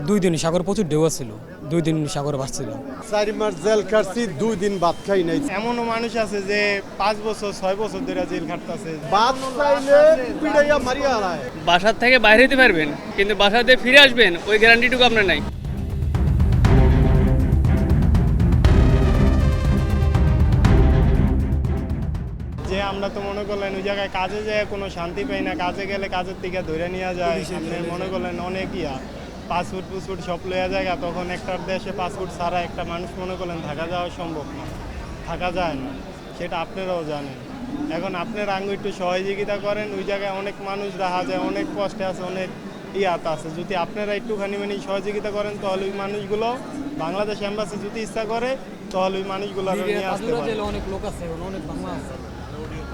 2 দিন সাগর প্রচুর ঢেউ ছিল, 2 দিন সাগরে ভাসছিল। 4 মাস জেল খাটছি, 2 দিন ভাত খাই নাই। এমনও মানুষ আছে যে 5 বছর 6 বছর ধরে জেল খাটতেছে। ভাত চাইলে পিড়াইয়া মারিয়া হারায়। বাসার থেকে বাইরে হতে পারবেন, কিন্তু বাসাতে ফিরে আসবেন ওই গ্যারান্টিটুকু আপনার নাই। যে আমরা তো মনে করলেন ওই জায়গায় কাজে যায় কোনো শান্তি পাই না, কাজে গেলে কাজের থেকে ধরে নেওয়া যায়। আপনি মনে করলেন অনেক পাসপোর্ট ফুসপোর্ট সব লইয়া জায়গা, তখন একটা দেশে পাসপোর্ট ছাড়া একটা মানুষ মনে করলেন থাকা যাওয়া সম্ভব না, থাকা যায় না, সেটা আপনারাও জানেন। এখন আপনারা আঙ্গু একটু সহযোগিতা করেন, ওই জায়গায় অনেক মানুষ দেখা যায় অনেক কষ্টে আছে, অনেক ইয়াত আছে। যদি আপনারা একটুখানি সহযোগিতা করেন তাহলে ওই মানুষগুলো বাংলাদেশ এম্বাসি যদি ইচ্ছা করে তাহলে ওই মানুষগুলো নিয়ে আসতে পারে। অনেক লোক আছে, অনেক বাংলা আছে।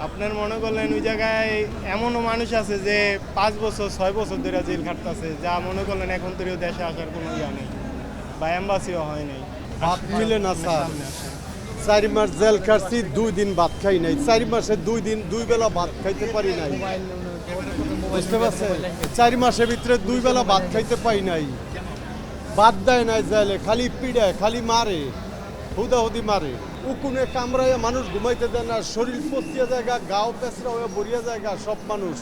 আপনার মনে করলেন ওই জায়গায় এমনও মানুষ আছে যে 5 বছর 6 বছর ধরে জেল খাটতেছে, যা মনে করলেন এখন তো দেশে আসার কোনো ইয়া নেই বা এম্বাসিও হয় নাই। ভাত মিলে না স্যার। 4 মাস জেল খাটছি, 2 দিন ভাত খাই নাই। 4 মাসে 2 দিন 2 বেলা ভাত খাইতে পারি নাই, বুঝতে পারছেন? 4 মাসের ভিতরে 2 বেলা ভাত খাইতে পাই নাই। ভাত দেয় নাই জেলে, খালি পিড়ায়, খালি মারে, হুদাহুদি মারে। উকুনে কামড়াইয়া মানুষ ঘুমাইতে দেয় না, শরীর পচিয়া জায়গা, গাও পেঁচড়া হয়ে বরিয়া জায়গা সব মানুষ,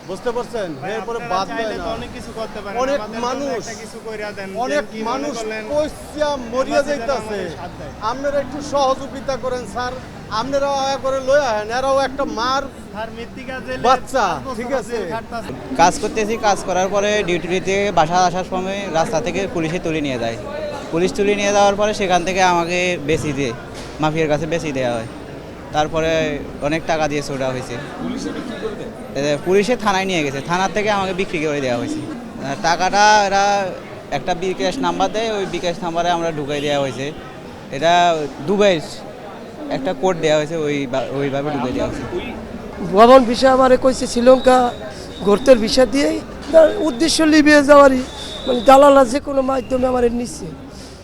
বুঝতে পারছেন? এরপরে বাদ দেয় না। অনেক কিছু করতে পারেন, অনেক আমাদের মানুষ, জন্য একটা কিছু কইরা দেন। অনেক কি মনে মানুষ করলেন পয়সা মরিয়া যাইতাছে। আপনারা একটু সহযোগিতা করেন স্যার, আপনারা আয়া করে লয়ে আহেন। এরাও একটা মার আর মৃত্তিকা জেলে বাচ্চা, 5 বছর ঠিক আছে? জেল খাটতাছে। কাজ করতেছি, কাজ করার পরে ডিউটি থেকে বাসা আসার সময় রাস্তা থেকে পুলিশে তুলে নিয়ে যায়। পুলিশ তুলে নিয়ে যাওয়ার পরে সেখান থেকে আমাকে বেশি দিয়ে মাফিয়ার কাছে বেশি দেওয়া হয়। তারপরে অনেক টাকা দিয়ে ছোটা হয়েছে। পুলিশে থানায় নিয়ে গেছে, থানার থেকে আমাকে বিক্রি করে দেওয়া হয়েছে। টাকাটা এরা একটা বিকাশ নাম্বার দেয়, ওই বিকাশ নাম্বারে আমরা ঢুকাই দেওয়া হয়েছে। এটা দুবাইয়ের একটা কোড দেওয়া হয়েছে, ওইভাবে ঢুকাই দেওয়া হয়েছে। ভ্রমণ ভিসা আমারে কইছে শ্রীলঙ্কা ঘুরতের ভিসা দিয়েই, তার উদ্দেশ্য লিবিয়া যাওয়ারই, মানে দালালা যে কোনো মাধ্যমে আমার নিচ্ছে।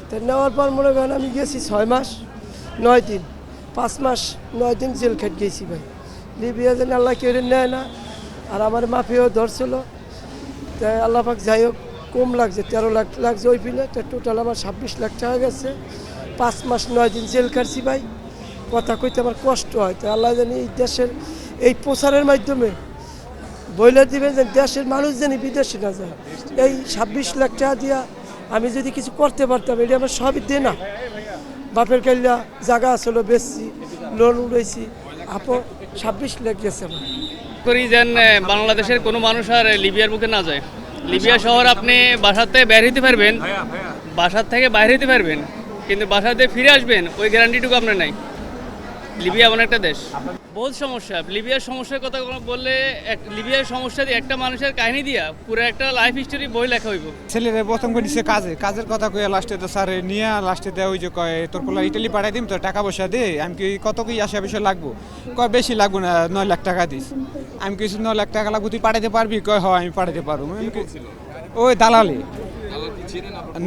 তো নেওয়ার পর মনে করেন আমি গেছি 6 মাস 9 দিন, 5 মাস 9 দিন জেল খেট গেছি ভাই। লিবিয়া যেন আল্লাহ কেউ নেয় না, আর আমার মাফিয়াও ধরছিল। তাই আল্লাহ পাক যাই হোক কম লাগছে, 13 লাখ লাগছে ওই ফিলে। তো টোটাল আমার 26 লাখ টাকা গেছে। 5 মাস 9 দিন জেল খাটছি ভাই। কথা কইতে আমার কষ্ট হয়। তো আল্লাহ জানি এই দেশের এই প্রচারের মাধ্যমে বইলে দিবেন যে দেশের মানুষ জানি বিদেশে না যায়। এই 26 লাখ টাকা দিয়া আমি যদি কিছু করতে পারতাম, এটা আমার সবই দে না। বাপের কাল্লা জায়গা আসলো বেচছি, লোন উড়াইছি, 26 লাখ গেছে আমার। করি যেন বাংলাদেশের কোনো মানুষ আর লিবিয়ার বুকে না যায়। লিবিয়া শহর আপনি বাসাতে বের হতে পারবেন, বাসার থেকে বাইরে হতে পারবেন, কিন্তু বাসাতে ফিরে আসবেন ওই গ্যারান্টিটুকু আপনার নাই। লিবিয়া এমন একটা দেশ, বহুত সমস্যা। লিবিয়ার সমস্যার কথা বললে লিবিয়ার সমস্যা দিয়ে একটা মানুষের কাহিনী দিয়া পুরো একটা লাইফ হিস্টোরি বই লেখা হইব। ছেলেরা প্রথম করে দিচ্ছে কাজের কথা কয়ে লাস্টে তো স্যার নিয়ে লাস্টে দেয় ওই যে কয় তোর কোলা ইটালি পাঠাই দিম, তো টাকা পয়সা দে। আমি কি কত কি আসা বিষয় লাগবো? কয় বেশি লাগবো না, 9 লাখ টাকা দিস। আমি কিছু 9 লাখ টাকা লাগবো, তুই পাঠাইতে পারবি? কয় হয় আমি পাঠাইতে পারবো। ওই দালালি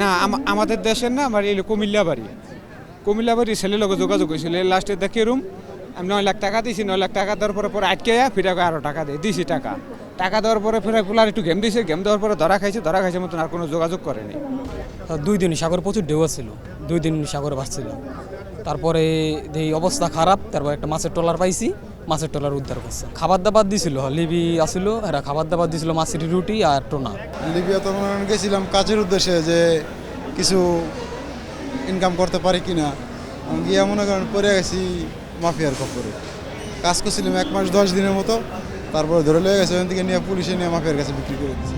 না, আমাদের দেশের না, আমার এই কুমিল্লা বাড়ি, কুমিল্লা বাড়ি ছেলের লোক যোগাযোগ হয়েছিল। লাস্টে দেখে রুম আমি 9 লাখ টাকা দিয়েছি। 9 লাখ টাকা দেওয়ার পরে আটকে ফিরে আরও টাকা দিয়েছি। টাকা দেওয়ার পরে ফিরে ফুলার একটু গেম দিয়েছে, গেম দেওয়ার পরে ধরা খাইছে মতন আর কোনো যোগাযোগ করেনি। 2 দিন সাগর প্রচুর ঢেউ ছিল, 2 দিন সাগরে ভাসছিল। তারপরে এই অবস্থা খারাপ, তারপর একটা মাছের ট্রলার পাইছি, মাছের ট্রলার উদ্ধার করছে। খাবার দাবার দিছিল, লিবি আসিল, এরা খাবার দাবার দিছিল মাছের রুটি আর টোনা। লিবিয়া তো গেছিলাম কাজের উদ্দেশ্যে, যে কিছু ইনকাম করতে পারি কিনা। আমি গিয়ে মনে করেন পড়ে গেছি মাফিয়ার খবরে। কাজ করছিলাম 1 মাস 10 দিনের মতো, তারপরে ধরে লেগে গেছে, ওখান থেকে নিয়ে পুলিশে নিয়ে মাফিয়ার কাছে বিক্রি করে দিচ্ছে।